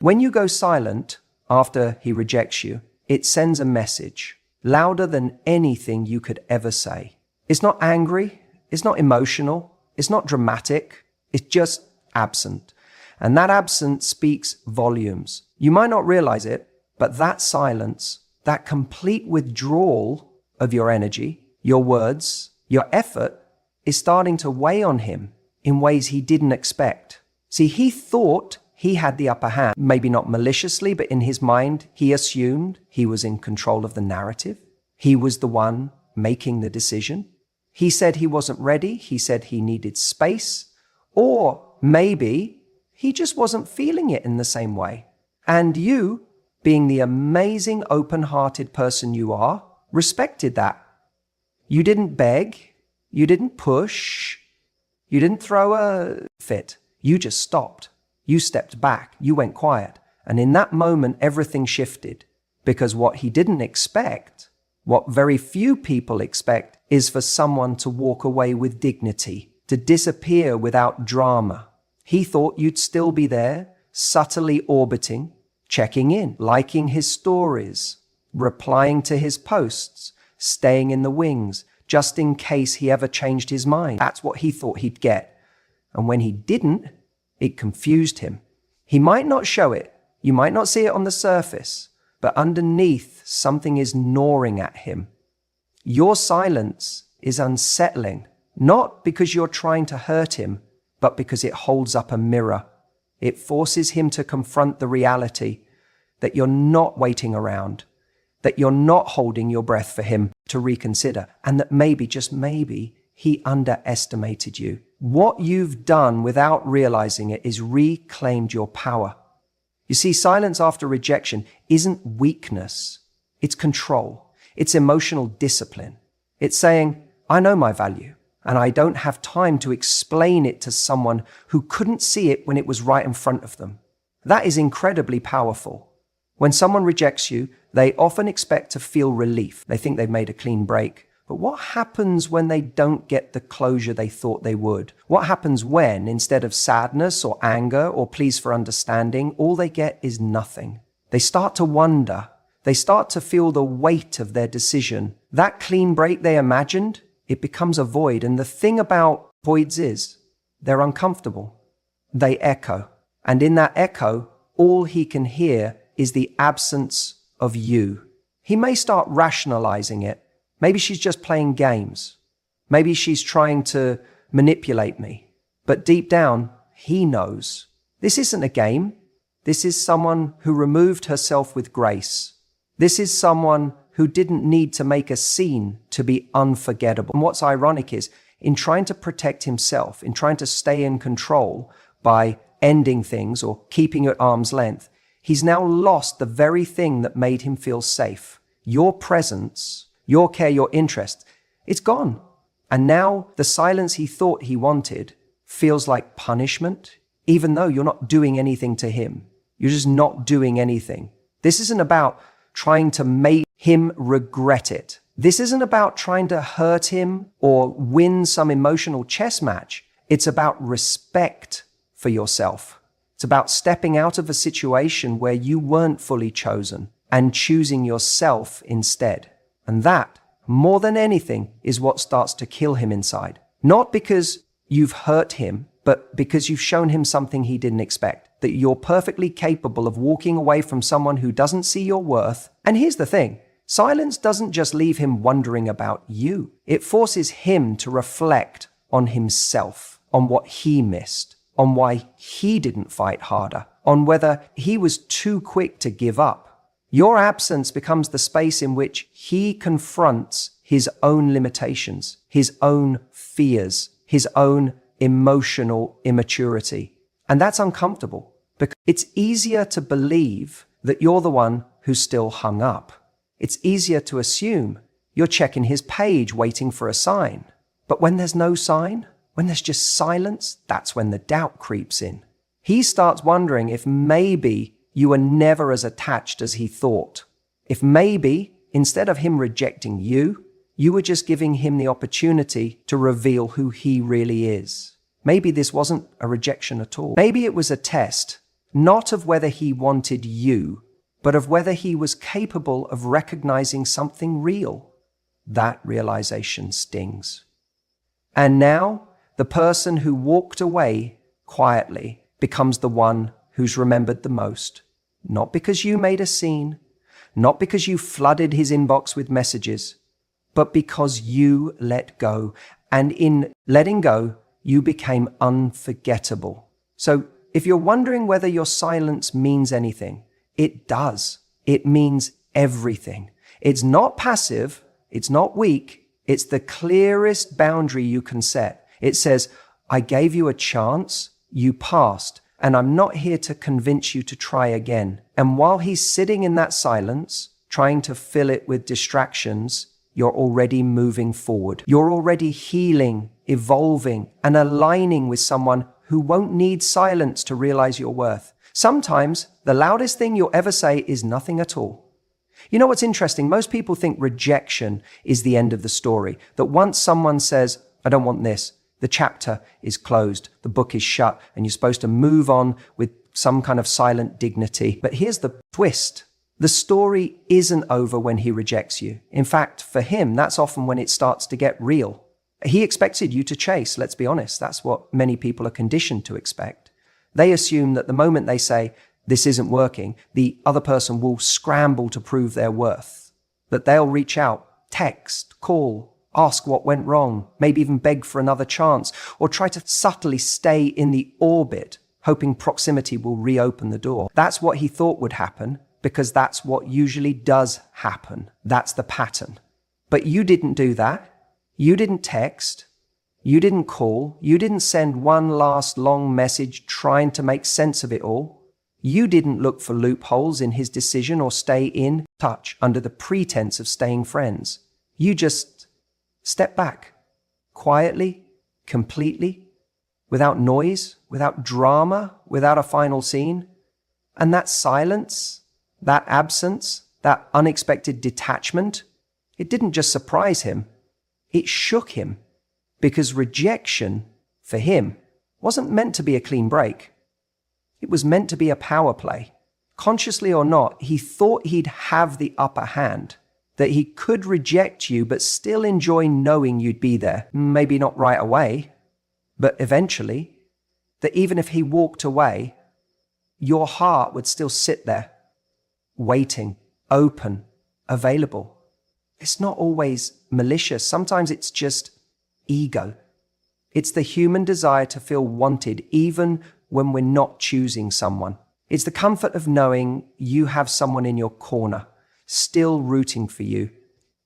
When you go silent after he rejects you, it sends a message louder than anything you could ever say. It's not angry, it's not emotional, it's not dramatic, it's just absent. And that absence speaks volumes. You might not realize it, but that silence, that complete withdrawal of your energy, your words, your effort, is starting to weigh on him in ways he didn't expect. See, he thought he had the upper hand, maybe not maliciously, but in his mind, he assumed he was in control of the narrative. He was the one making the decision. He said he wasn't ready. He said he needed space. Or maybe he just wasn't feeling it in the same way. And you, being the amazing, open-hearted person you are, respected that. You didn't beg. You didn't push. You didn't throw a fit. You just stopped. You stepped back, you went quiet. And in that moment, everything shifted. Because what he didn't expect, what very few people expect, is for someone to walk away with dignity, to disappear without drama. He thought you'd still be there, subtly orbiting, checking in, liking his stories, replying to his posts, staying in the wings, just in case he ever changed his mind. That's what he thought he'd get. And when he didn't, it confused him. He might not show it. You might not see it on the surface, but underneath, something is gnawing at him. Your silence is unsettling, not because you're trying to hurt him, but because it holds up a mirror. It forces him to confront the reality that you're not waiting around, that you're not holding your breath for him to reconsider, and that maybe, just maybe, he underestimated you. What you've done without realizing it is reclaimed your power. You see, silence after rejection isn't weakness. It's control. It's emotional discipline. It's saying, I know my value, and I don't have time to explain it to someone who couldn't see it when it was right in front of them. That is incredibly powerful. When someone rejects you, they often expect to feel relief. They think they've made a clean break. But what happens when they don't get the closure they thought they would? What happens when, instead of sadness or anger or pleas for understanding, all they get is nothing? They start to wonder. They start to feel the weight of their decision. That clean break they imagined, it becomes a void. And the thing about voids is, they're uncomfortable. They echo. And in that echo, all he can hear is the absence of you. He may start rationalizing it. Maybe she's just playing games. Maybe she's trying to manipulate me. But deep down, he knows. This isn't a game. This is someone who removed herself with grace. This is someone who didn't need to make a scene to be unforgettable. And what's ironic is, in trying to protect himself, in trying to stay in control by ending things or keeping at arm's length, he's now lost the very thing that made him feel safe. Your presence, your care, your interest, it's gone. And now the silence he thought he wanted feels like punishment, even though you're not doing anything to him. You're just not doing anything. This isn't about trying to make him regret it. This isn't about trying to hurt him or win some emotional chess match. It's about respect for yourself. It's about stepping out of a situation where you weren't fully chosen and choosing yourself instead. And that, more than anything, is what starts to kill him inside. Not because you've hurt him, but because you've shown him something he didn't expect. That you're perfectly capable of walking away from someone who doesn't see your worth. And here's the thing. Silence doesn't just leave him wondering about you. It forces him to reflect on himself, on what he missed, on why he didn't fight harder, on whether he was too quick to give up. Your absence becomes the space in which he confronts his own limitations, his own fears, his own emotional immaturity. And that's uncomfortable because it's easier to believe that you're the one who's still hung up. It's easier to assume you're checking his page waiting for a sign. But when there's no sign, when there's just silence, that's when the doubt creeps in. He starts wondering if maybe you were never as attached as he thought. If maybe, instead of him rejecting you, you were just giving him the opportunity to reveal who he really is. Maybe this wasn't a rejection at all. Maybe it was a test not of whether he wanted you, but of whether he was capable of recognizing something real. That realization stings. And now, the person who walked away quietly becomes the one who's remembered the most. Not because you made a scene, not because you flooded his inbox with messages, but because you let go. And in letting go, you became unforgettable. So if you're wondering whether your silence means anything, it does. It means everything. It's not passive. It's not weak. It's the clearest boundary you can set. It says, I gave you a chance, you passed, and I'm not here to convince you to try again. And while he's sitting in that silence, trying to fill it with distractions, you're already moving forward. You're already healing, evolving, and aligning with someone who won't need silence to realize your worth. Sometimes the loudest thing you'll ever say is nothing at all. You know what's interesting? Most people think rejection is the end of the story. That once someone says, I don't want this, the chapter is closed, the book is shut, and you're supposed to move on with some kind of silent dignity. But here's the twist. The story isn't over when he rejects you. In fact, for him, that's often when it starts to get real. He expected you to chase, let's be honest. That's what many people are conditioned to expect. They assume that the moment they say, this isn't working, the other person will scramble to prove their worth. That they'll reach out, text, call, ask what went wrong, maybe even beg for another chance, or try to subtly stay in the orbit, hoping proximity will reopen the door. That's what he thought would happen, because that's what usually does happen. That's the pattern. But you didn't do that. You didn't text. You didn't call. You didn't send one last long message trying to make sense of it all. You didn't look for loopholes in his decision or stay in touch under the pretense of staying friends. You just stepped back, quietly, completely, without noise, without drama, without a final scene. And that silence, that absence, that unexpected detachment, it didn't just surprise him, it shook him. Because rejection, for him, wasn't meant to be a clean break. It was meant to be a power play. Consciously or not, he thought he'd have the upper hand, that he could reject you but still enjoy knowing you'd be there. Maybe not right away, but eventually, that even if he walked away, your heart would still sit there, waiting, open, available. It's not always malicious. Sometimes it's just ego. It's the human desire to feel wanted even when we're not choosing someone. It's the comfort of knowing you have someone in your corner, still rooting for you,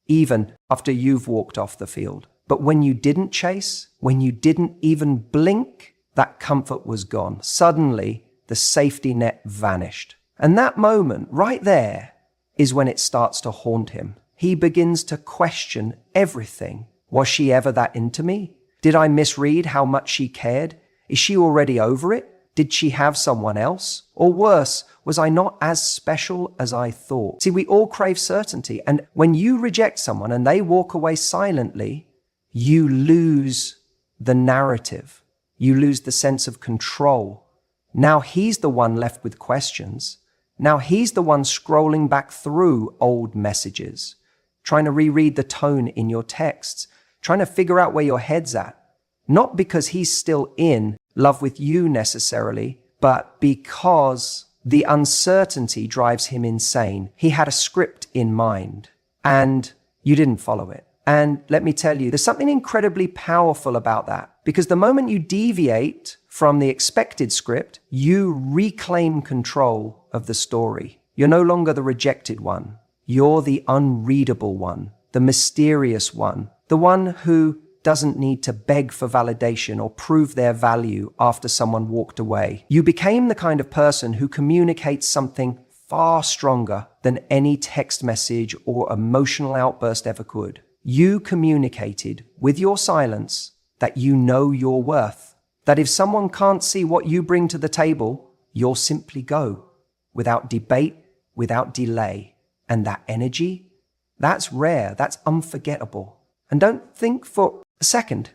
even after you've walked off the field. But when you didn't chase, when you didn't even blink, that comfort was gone. Suddenly, the safety net vanished. And that moment right there is when it starts to haunt him. He begins to question everything. Was she ever that into me? Did I misread how much she cared? Is she already over it? Did she have someone else? Or worse, was I not as special as I thought? See, we all crave certainty. And when you reject someone and they walk away silently, you lose the narrative. You lose the sense of control. Now he's the one left with questions. Now he's the one scrolling back through old messages, trying to reread the tone in your texts, trying to figure out where your head's at. Not because he's still in love with you necessarily, but because the uncertainty drives him insane. He had a script in mind, and you didn't follow it. And let me tell you, there's something incredibly powerful about that, because the moment you deviate from the expected script, you reclaim control of the story. You're no longer the rejected one. You're the unreadable one, the mysterious one, the one who doesn't need to beg for validation or prove their value after someone walked away. You became the kind of person who communicates something far stronger than any text message or emotional outburst ever could. You communicated with your silence that you know your worth, that if someone can't see what you bring to the table, you'll simply go without debate, without delay. And that energy, that's rare, that's unforgettable. And don't think for a second,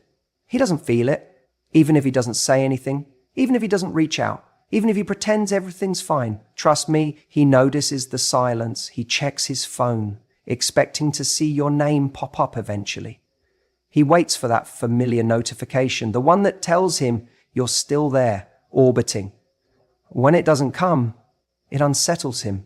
he doesn't feel it, even if he doesn't say anything, even if he doesn't reach out. Even if he pretends everything's fine, trust me, he notices the silence. He checks his phone, expecting to see your name pop up eventually. He waits for that familiar notification, the one that tells him you're still there, orbiting. When it doesn't come, it unsettles him.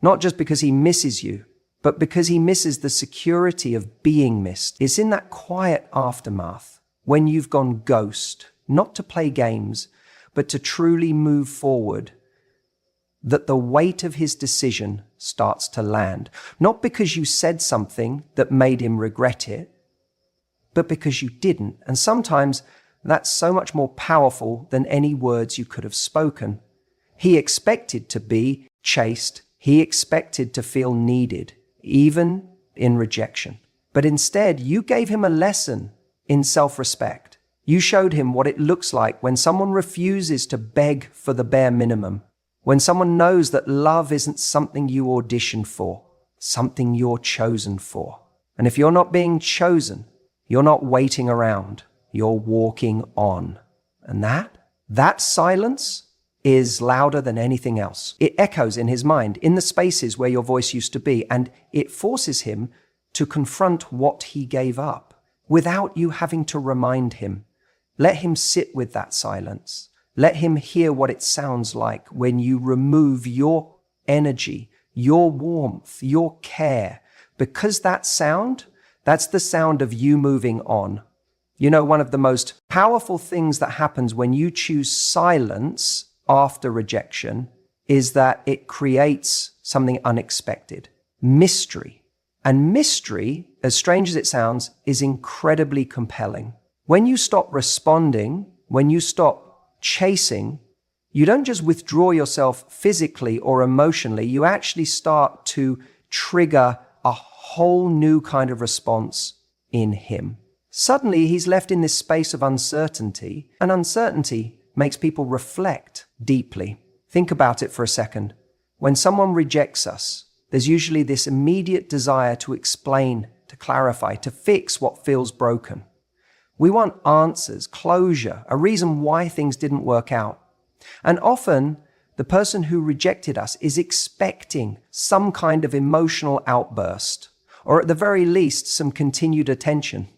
Not just because he misses you, but because he misses the security of being missed. It's in that quiet aftermath, when you've gone ghost, not to play games, but to truly move forward, that the weight of his decision starts to land. Not because you said something that made him regret it, but because you didn't. And sometimes that's so much more powerful than any words you could have spoken. He expected to be chased. He expected to feel needed, even in rejection. But instead, you gave him a lesson in self-respect. You showed him what it looks like when someone refuses to beg for the bare minimum, when someone knows that love isn't something you audition for, something you're chosen for. And if you're not being chosen, you're not waiting around, you're walking on. And that silence is louder than anything else. It echoes in his mind, in the spaces where your voice used to be, and it forces him to confront what he gave up without you having to remind him. Let him sit with that silence. Let him hear what it sounds like when you remove your energy, your warmth, your care, because that sound, that's the sound of you moving on. You know, one of the most powerful things that happens when you choose silence after rejection is that it creates something unexpected. Mystery. And mystery, as strange as it sounds, is incredibly compelling. When you stop responding, when you stop chasing, you don't just withdraw yourself physically or emotionally, you actually start to trigger a whole new kind of response in him. Suddenly, he's left in this space of uncertainty, and uncertainty makes people reflect deeply. Think about it for a second. When someone rejects us, there's usually this immediate desire to explain, to clarify, to fix what feels broken. We want answers, closure, a reason why things didn't work out. And often, the person who rejected us is expecting some kind of emotional outburst, or at the very least, some continued attention.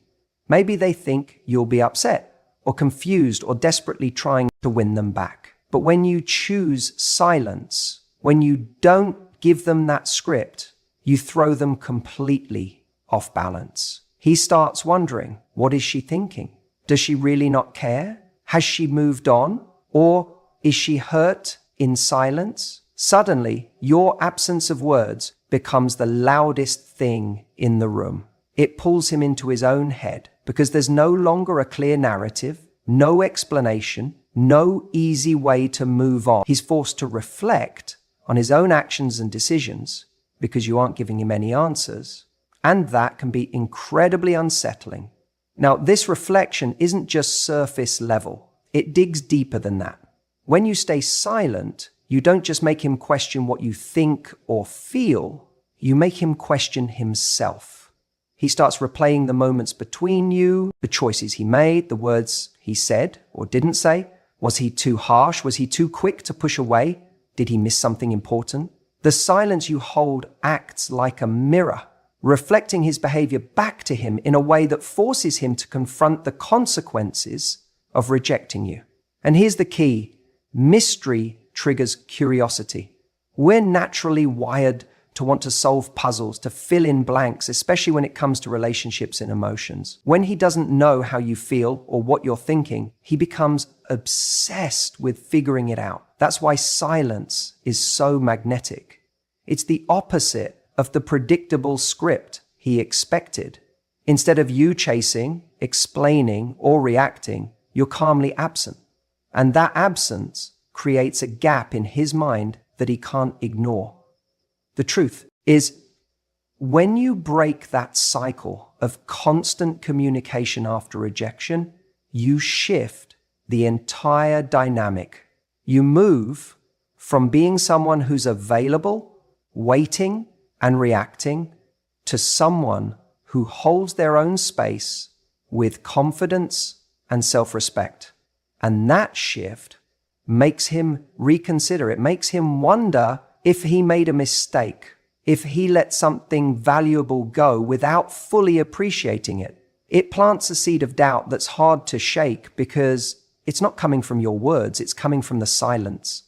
Maybe they think you'll be upset, or confused, or desperately trying to win them back. But when you choose silence, when you don't give them that script, you throw them completely off balance. He starts wondering, what is she thinking? Does she really not care? Has she moved on? Or is she hurt in silence? Suddenly, your absence of words becomes the loudest thing in the room. It pulls him into his own head because there's no longer a clear narrative, no explanation, no easy way to move on. He's forced to reflect on his own actions and decisions because you aren't giving him any answers. And that can be incredibly unsettling. Now, this reflection isn't just surface level. It digs deeper than that. When you stay silent, you don't just make him question what you think or feel, you make him question himself. He starts replaying the moments between you, the choices he made, the words he said or didn't say. Was he too harsh? Was he too quick to push away? Did he miss something important? The silence you hold acts like a mirror, reflecting his behavior back to him in a way that forces him to confront the consequences of rejecting you. And here's the key. Mystery triggers curiosity. We're naturally wired to want to solve puzzles, to fill in blanks, especially when it comes to relationships and emotions. When he doesn't know how you feel or what you're thinking, he becomes obsessed with figuring it out. That's why silence is so magnetic. It's the opposite of the predictable script he expected. Instead of you chasing, explaining, or reacting, you're calmly absent. And that absence creates a gap in his mind that he can't ignore. The truth is, when you break that cycle of constant communication after rejection, you shift the entire dynamic. You move from being someone who's available, waiting, and reacting to someone who holds their own space with confidence and self-respect. And that shift, makes him reconsider. It makes him wonder if he made a mistake, if he let something valuable go without fully appreciating it. It plants a seed of doubt that's hard to shake because it's not coming from your words, it's coming from the silence.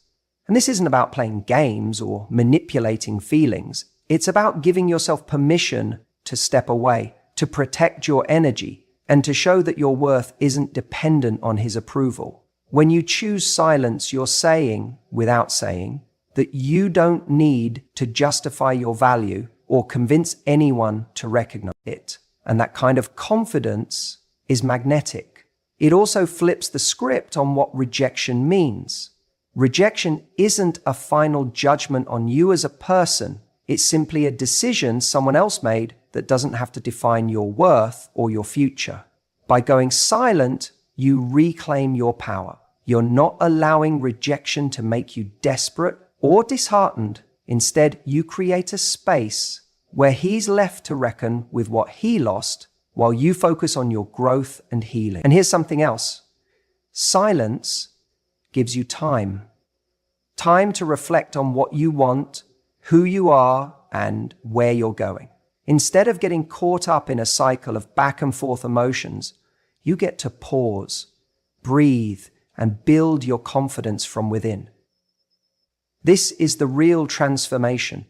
And this isn't about playing games or manipulating feelings. It's about giving yourself permission to step away, to protect your energy, and to show that your worth isn't dependent on his approval. When you choose silence, you're saying, without saying, that you don't need to justify your value or convince anyone to recognize it. And that kind of confidence is magnetic. It also flips the script on what rejection means. Rejection isn't a final judgment on you as a person. It's simply a decision someone else made that doesn't have to define your worth or your future. By going silent, you reclaim your power. You're not allowing rejection to make you desperate or disheartened. Instead, you create a space where he's left to reckon with what he lost while you focus on your growth and healing. And here's something else. Silence gives you time. Time to reflect on what you want, who you are, and where you're going. Instead of getting caught up in a cycle of back and forth emotions, you get to pause, breathe, and build your confidence from within. This is the real transformation,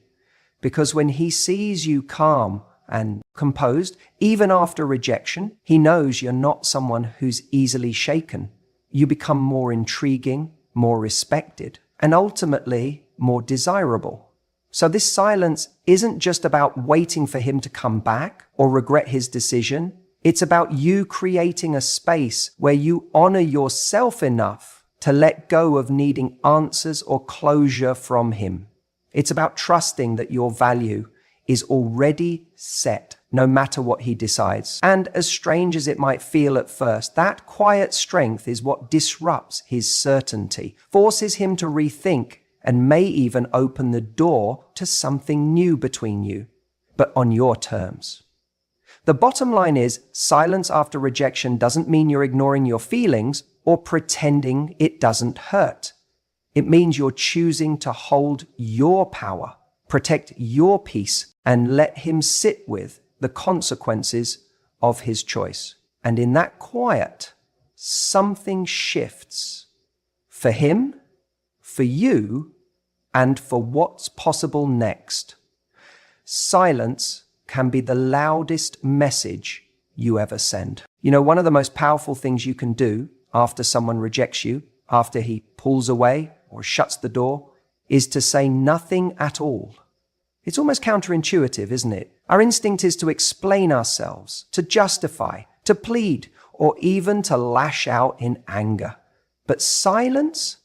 because when he sees you calm and composed, even after rejection, he knows you're not someone who's easily shaken. You become more intriguing, more respected, and ultimately more desirable. So this silence isn't just about waiting for him to come back or regret his decision. It's about you creating a space where you honor yourself enough to let go of needing answers or closure from him. It's about trusting that your value is already set, no matter what he decides. And as strange as it might feel at first, that quiet strength is what disrupts his certainty, forces him to rethink, and may even open the door to something new between you, but on your terms. The bottom line is, silence after rejection doesn't mean you're ignoring your feelings or pretending it doesn't hurt. It means you're choosing to hold your power, protect your peace, and let him sit with the consequences of his choice. And in that quiet, something shifts. For him, for you, and for what's possible next. Silence can be the loudest message you ever send. You know, one of the most powerful things you can do after someone rejects you, after he pulls away or shuts the door, is to say nothing at all. It's almost counterintuitive, isn't it? Our instinct is to explain ourselves, to justify, to plead, or even to lash out in anger. But silence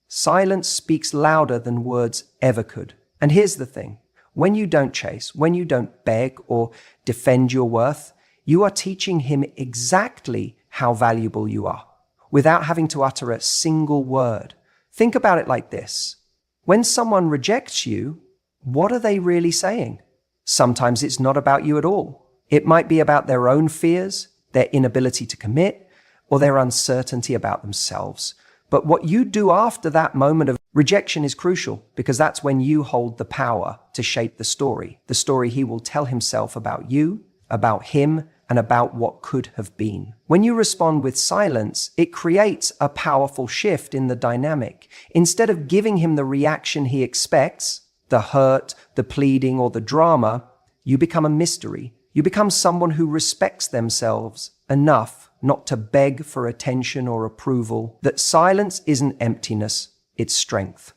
speaks louder than words ever could. And here's the thing. When you don't chase, when you don't beg or defend your worth, you are teaching him exactly how valuable you are, without having to utter a single word. Think about it like this. When someone rejects you, what are they really saying? Sometimes it's not about you at all. It might be about their own fears, their inability to commit, or their uncertainty about themselves. But what you do after that moment of rejection is crucial, because that's when you hold the power to shape the story he will tell himself about you, about him, and about what could have been. When you respond with silence, it creates a powerful shift in the dynamic. Instead of giving him the reaction he expects, the hurt, the pleading, or the drama, you become a mystery. You become someone who respects themselves enough not to beg for attention or approval. That silence isn't emptiness, it's strength.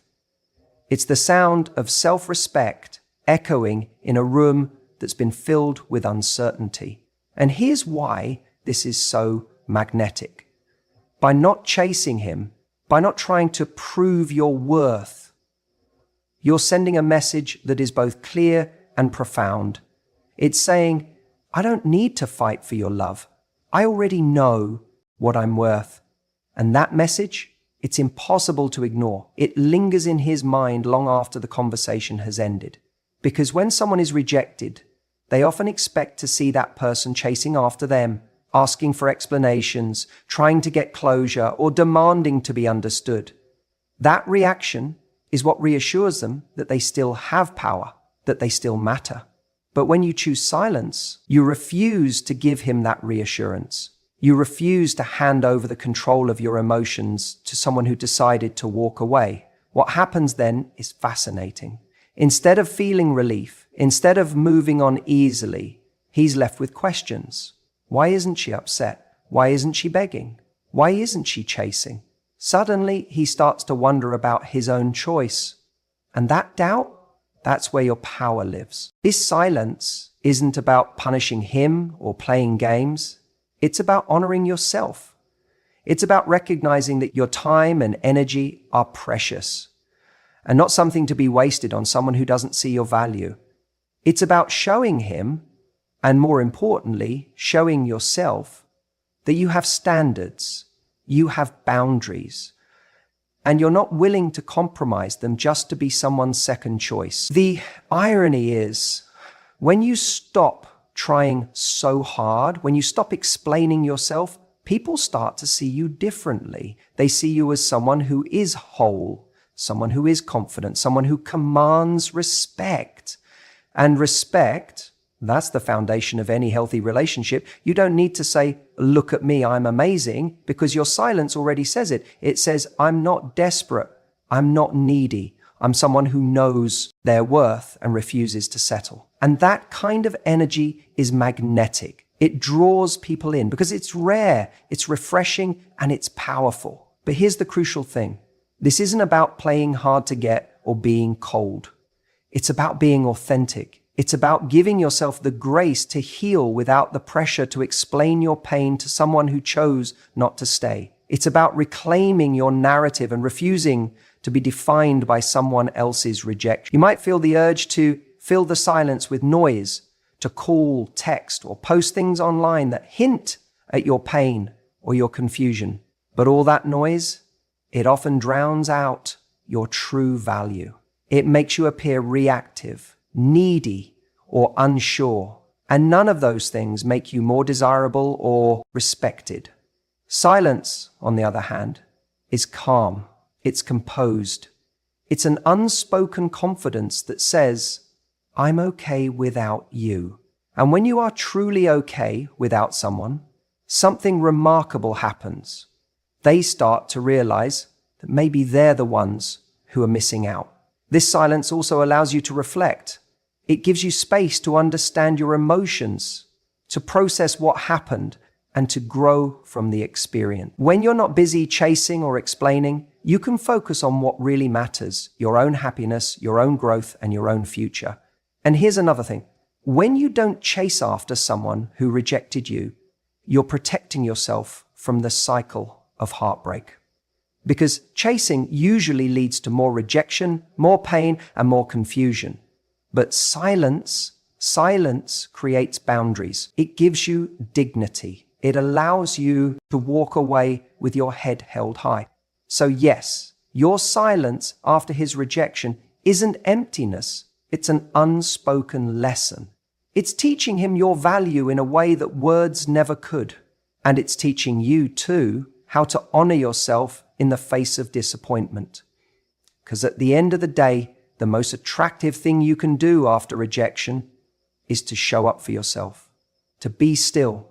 It's the sound of self-respect echoing in a room that's been filled with uncertainty. And here's why this is so magnetic. By not chasing him, by not trying to prove your worth, you're sending a message that is both clear and profound. It's saying, I don't need to fight for your love. I already know what I'm worth. And that message, it's impossible to ignore. It lingers in his mind long after the conversation has ended. Because when someone is rejected, they often expect to see that person chasing after them, asking for explanations, trying to get closure, or demanding to be understood. That reaction is what reassures them that they still have power, that they still matter. But when you choose silence, you refuse to give him that reassurance. You refuse to hand over the control of your emotions to someone who decided to walk away. What happens then is fascinating. Instead of feeling relief, instead of moving on easily, he's left with questions. Why isn't she upset? Why isn't she begging? Why isn't she chasing? Suddenly, he starts to wonder about his own choice. And that doubt, that's where your power lives. This silence isn't about punishing him or playing games. It's about honoring yourself. It's about recognizing that your time and energy are precious and not something to be wasted on someone who doesn't see your value. It's about showing him, and more importantly, showing yourself, that you have standards, you have boundaries, and you're not willing to compromise them just to be someone's second choice. The irony is, when you stop trying so hard, when you stop explaining yourself, people start to see you differently. They see you as someone who is whole, someone who is confident, someone who commands respect. And respect, that's the foundation of any healthy relationship. You don't need to say, look at me, I'm amazing, because your silence already says it. It says, I'm not desperate. I'm not needy. I'm someone who knows their worth and refuses to settle. And that kind of energy is magnetic. It draws people in because it's rare, it's refreshing, and it's powerful. But here's the crucial thing. This isn't about playing hard to get or being cold. It's about being authentic. It's about giving yourself the grace to heal without the pressure to explain your pain to someone who chose not to stay. It's about reclaiming your narrative and refusing to be defined by someone else's rejection. You might feel the urge to fill the silence with noise, to call, text, or post things online that hint at your pain or your confusion. But all that noise, it often drowns out your true value. It makes you appear reactive, needy, or unsure. And none of those things make you more desirable or respected. Silence, on the other hand, is calm. It's composed. It's an unspoken confidence that says, I'm okay without you. And when you are truly okay without someone, something remarkable happens. They start to realize that maybe they're the ones who are missing out. This silence also allows you to reflect. It gives you space to understand your emotions, to process what happened, and to grow from the experience. When you're not busy chasing or explaining, you can focus on what really matters, your own happiness, your own growth, and your own future. And here's another thing. When you don't chase after someone who rejected you, you're protecting yourself from the cycle of heartbreak. Because chasing usually leads to more rejection, more pain, and more confusion. But silence creates boundaries. It gives you dignity. It allows you to walk away with your head held high. So yes, your silence after his rejection isn't emptiness. It's an unspoken lesson. It's teaching him your value in a way that words never could. And it's teaching you too how to honor yourself in the face of disappointment. Because at the end of the day, the most attractive thing you can do after rejection is to show up for yourself, to be still,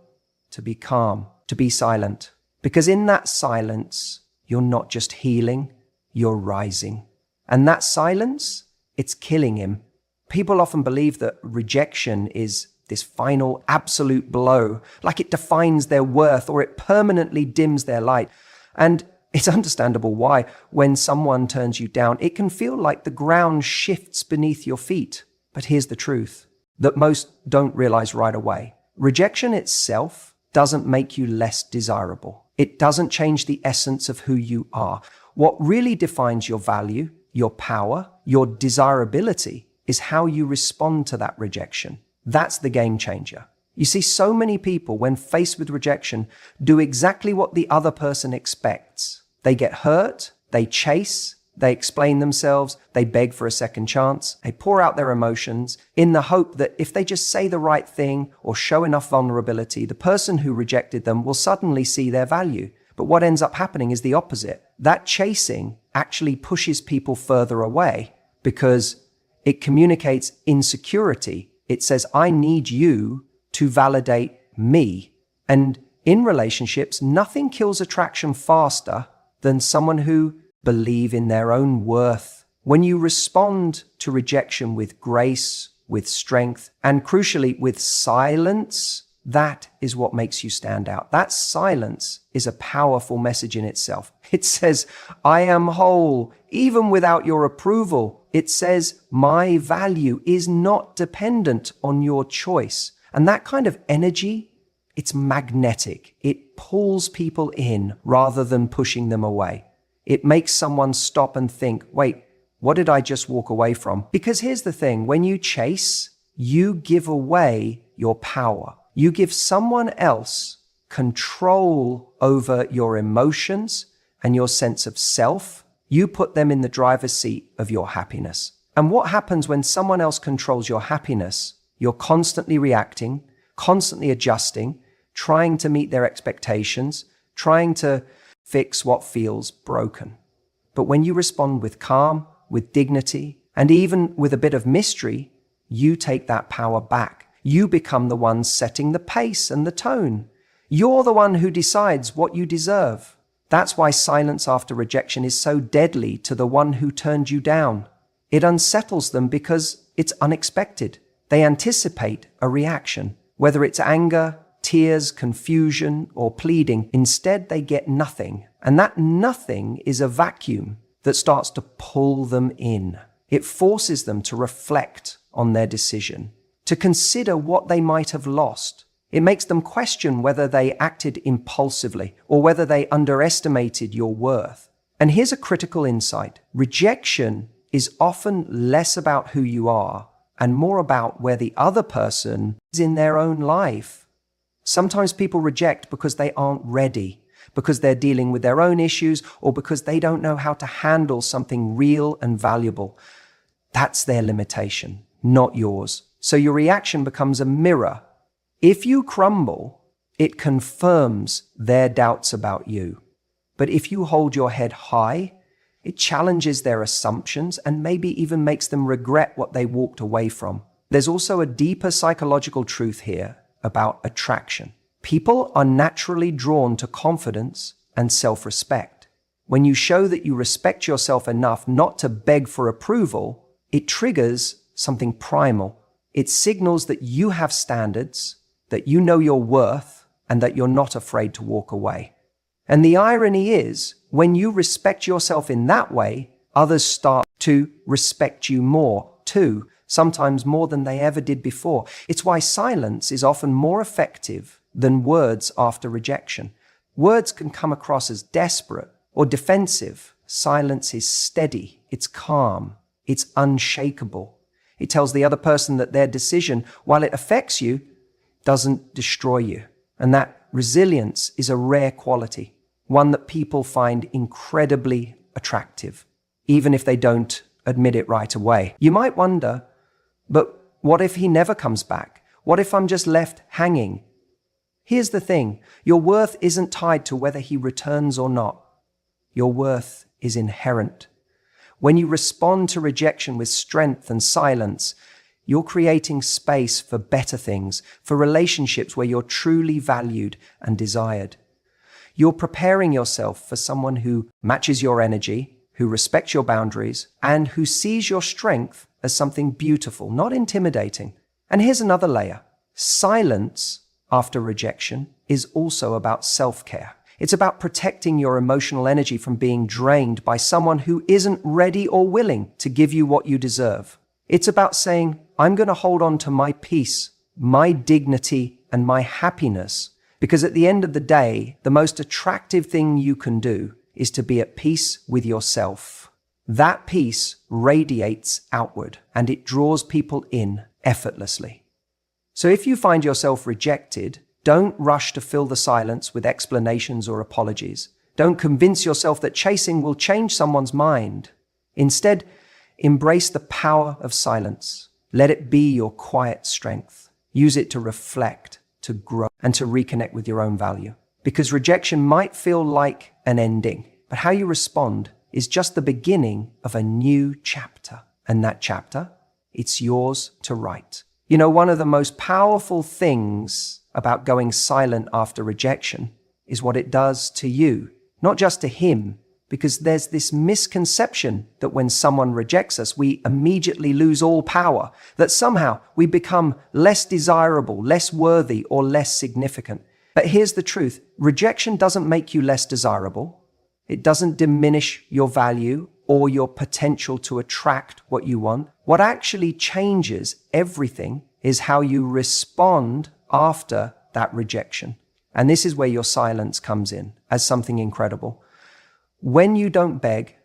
to be calm, to be silent. Because in that silence, you're not just healing, you're rising. And that silence, it's killing him. People often believe that rejection is this final absolute blow, like it defines their worth or it permanently dims their light. And it's understandable why, when someone turns you down, it can feel like the ground shifts beneath your feet. But here's the truth that most don't realize right away. Rejection itself doesn't make you less desirable. It doesn't change the essence of who you are. What really defines your value, your power, your desirability is how you respond to that rejection. That's the game changer. You see, so many people, when faced with rejection, do exactly what the other person expects. They get hurt, they chase, they explain themselves, they beg for a second chance, they pour out their emotions in the hope that if they just say the right thing or show enough vulnerability, the person who rejected them will suddenly see their value. But what ends up happening is the opposite. That chasing actually pushes people further away because it communicates insecurity. It says, I need you to validate me. And in relationships, nothing kills attraction faster than someone who believes in their own worth. When you respond to rejection with grace, with strength, and crucially with silence, that is what makes you stand out. That silence is a powerful message in itself. It says, I am whole, even without your approval. It says, my value is not dependent on your choice. And that kind of energy, it's magnetic. It pulls people in rather than pushing them away. It makes someone stop and think, wait, what did I just walk away from? Because here's the thing, when you chase, you give away your power. You give someone else control over your emotions and your sense of self. You put them in the driver's seat of your happiness. And what happens when someone else controls your happiness? You're constantly reacting, constantly adjusting, trying to meet their expectations, trying to fix what feels broken. But when you respond with calm, with dignity, and even with a bit of mystery, you take that power back. You become the one setting the pace and the tone. You're the one who decides what you deserve. That's why silence after rejection is so deadly to the one who turned you down. It unsettles them because it's unexpected. They anticipate a reaction, whether it's anger, tears, confusion, or pleading. Instead, they get nothing. And that nothing is a vacuum that starts to pull them in. It forces them to reflect on their decision, to consider what they might have lost. It makes them question whether they acted impulsively or whether they underestimated your worth. And here's a critical insight. Rejection is often less about who you are and more about where the other person is in their own life. Sometimes people reject because they aren't ready, because they're dealing with their own issues, or because they don't know how to handle something real and valuable. That's their limitation, not yours. So your reaction becomes a mirror. If you crumble, it confirms their doubts about you. But if you hold your head high, it challenges their assumptions and maybe even makes them regret what they walked away from. There's also a deeper psychological truth here about attraction. People are naturally drawn to confidence and self-respect. When you show that you respect yourself enough not to beg for approval, it triggers something primal. It signals that you have standards, that you know your worth, and that you're not afraid to walk away. And the irony is, when you respect yourself in that way, others start to respect you more too, sometimes more than they ever did before. It's why silence is often more effective than words after rejection. Words can come across as desperate or defensive. Silence is steady, it's calm, it's unshakable. It tells the other person that their decision, while it affects you, doesn't destroy you. And that resilience is a rare quality, one that people find incredibly attractive, even if they don't admit it right away. You might wonder, but what if he never comes back? What if I'm just left hanging? Here's the thing, your worth isn't tied to whether he returns or not. Your worth is inherent. When you respond to rejection with strength and silence, you're creating space for better things, for relationships where you're truly valued and desired. You're preparing yourself for someone who matches your energy, who respects your boundaries, and who sees your strength as something beautiful, not intimidating. And here's another layer. Silence after rejection is also about self-care. It's about protecting your emotional energy from being drained by someone who isn't ready or willing to give you what you deserve. It's about saying, I'm going to hold on to my peace, my dignity, and my happiness, because at the end of the day, the most attractive thing you can do is to be at peace with yourself. That peace radiates outward, and it draws people in effortlessly. So if you find yourself rejected, don't rush to fill the silence with explanations or apologies. Don't convince yourself that chasing will change someone's mind. Instead, embrace the power of silence. Let it be your quiet strength. Use it to reflect, to grow, and to reconnect with your own value. Because rejection might feel like an ending, but how you respond is just the beginning of a new chapter. And that chapter, it's yours to write. You know, one of the most powerful things about going silent after rejection is what it does to you, not just to him, because there's this misconception that when someone rejects us, we immediately lose all power, that somehow we become less desirable, less worthy, or less significant. But here's the truth. Rejection doesn't make you less desirable. It doesn't diminish your value or your potential to attract what you want. What actually changes everything is how you respond after that rejection. And this is where your silence comes in as something incredible. When you don't beg,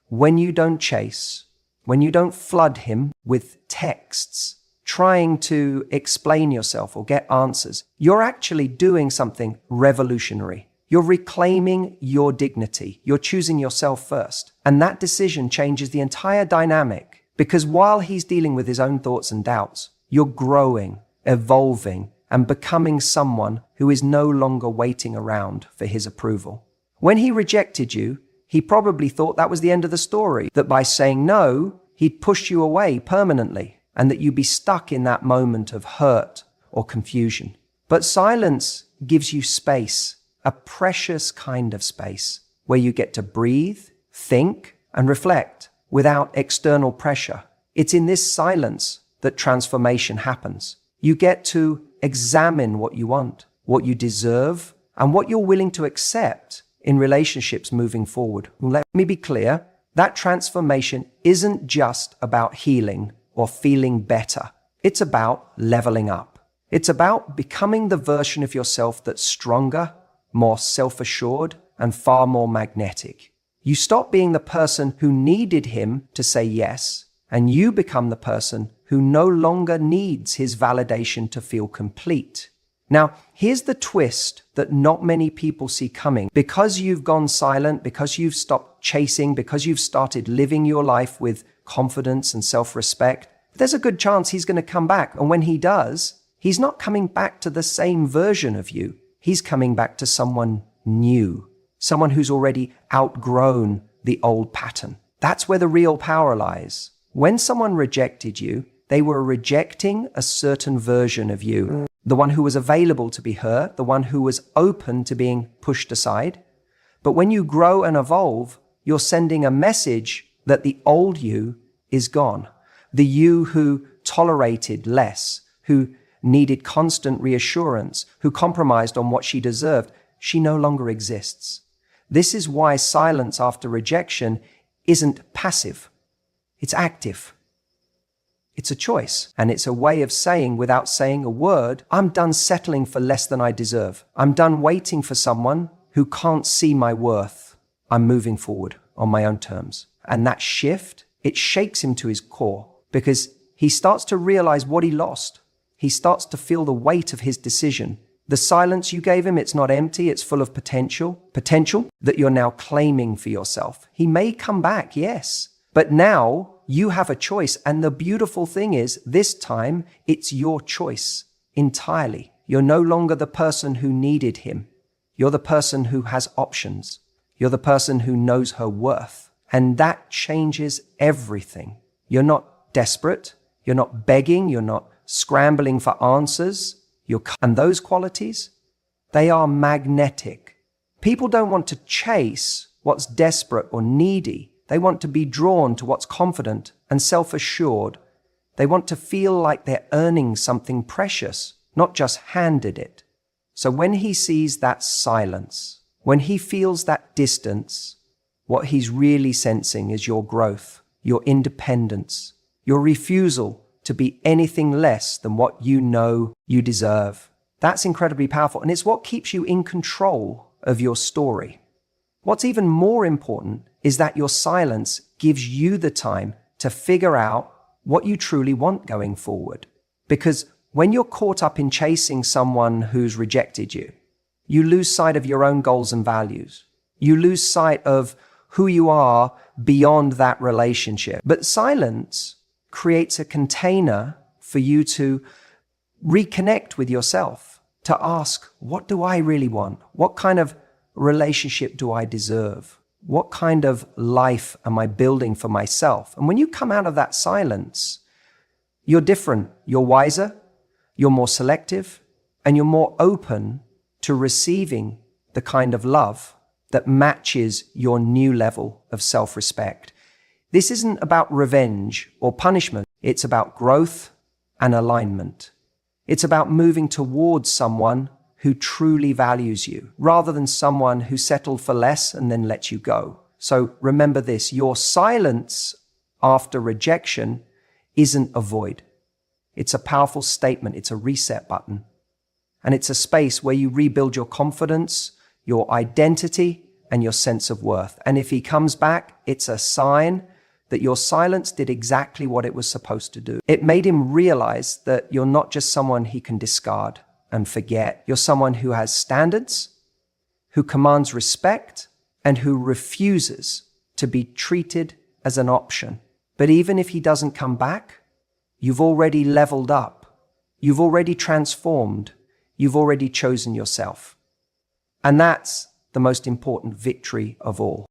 when you don't chase, when you don't flood him with texts, trying to explain yourself or get answers, you're actually doing something revolutionary. You're reclaiming your dignity. You're choosing yourself first. And that decision changes the entire dynamic, because while he's dealing with his own thoughts and doubts, you're growing, evolving, and becoming someone who is no longer waiting around for his approval. When he rejected you, he probably thought that was the end of the story, that by saying no, he'd push you away permanently, and that you'd be stuck in that moment of hurt or confusion. But silence gives you space, a precious kind of space, where you get to breathe, think, and reflect without external pressure. It's in this silence that transformation happens. You get to examine what you want, what you deserve, and what you're willing to accept in relationships moving forward. Let me be clear, that transformation isn't just about healing or feeling better. It's about leveling up. It's about becoming the version of yourself that's stronger, more self-assured, and far more magnetic. You stop being the person who needed him to say yes, and you become the person who no longer needs his validation to feel complete. Now, here's the twist that not many people see coming. Because you've gone silent, because you've stopped chasing, because you've started living your life with confidence and self-respect, there's a good chance he's going to come back. And when he does, he's not coming back to the same version of you. He's coming back to someone new, someone who's already outgrown the old pattern. That's where the real power lies. When someone rejected you, they were rejecting a certain version of you. The one who was available to be hurt, the one who was open to being pushed aside. But when you grow and evolve, you're sending a message that the old you is gone. The you who tolerated less, who needed constant reassurance, who compromised on what she deserved, she no longer exists. This is why silence after rejection isn't passive. It's active. It's a choice, and it's a way of saying, without saying a word, I'm done settling for less than I deserve. I'm done waiting for someone who can't see my worth. I'm moving forward on my own terms. And that shift, it shakes him to his core, because he starts to realize what he lost. He starts to feel the weight of his decision. The silence you gave him, it's not empty, it's full of potential that you're now claiming for yourself. He may come back, yes, but now you have a choice. And the beautiful thing is, this time, it's your choice entirely. You're no longer the person who needed him. You're the person who has options. You're the person who knows her worth. And that changes everything. You're not desperate. You're not begging. You're not scrambling for answers. And those qualities, they are magnetic. People don't want to chase what's desperate or needy. They want to be drawn to what's confident and self-assured. They want to feel like they're earning something precious, not just handed it. So when he sees that silence, when he feels that distance, what he's really sensing is your growth, your independence, your refusal to be anything less than what you know you deserve. That's incredibly powerful, and it's what keeps you in control of your story. What's even more important is that your silence gives you the time to figure out what you truly want going forward. Because when you're caught up in chasing someone who's rejected you, you lose sight of your own goals and values. You lose sight of who you are beyond that relationship. But silence creates a container for you to reconnect with yourself, to ask, what do I really want? What kind of relationship do I deserve? What kind of life am I building for myself? And when you come out of that silence, you're different, you're wiser, you're more selective, and you're more open to receiving the kind of love that matches your new level of self-respect. This isn't about revenge or punishment. It's about growth and alignment. It's about moving towards someone who truly values you, rather than someone who settled for less and then let you go. So remember this, your silence after rejection isn't a void. It's a powerful statement. It's a reset button. And it's a space where you rebuild your confidence, your identity, and your sense of worth. And if he comes back, it's a sign that your silence did exactly what it was supposed to do. It made him realize that you're not just someone he can discard and forget. You're someone who has standards, who commands respect, and who refuses to be treated as an option. But even if he doesn't come back, you've already leveled up. You've already transformed. You've already chosen yourself. And that's the most important victory of all.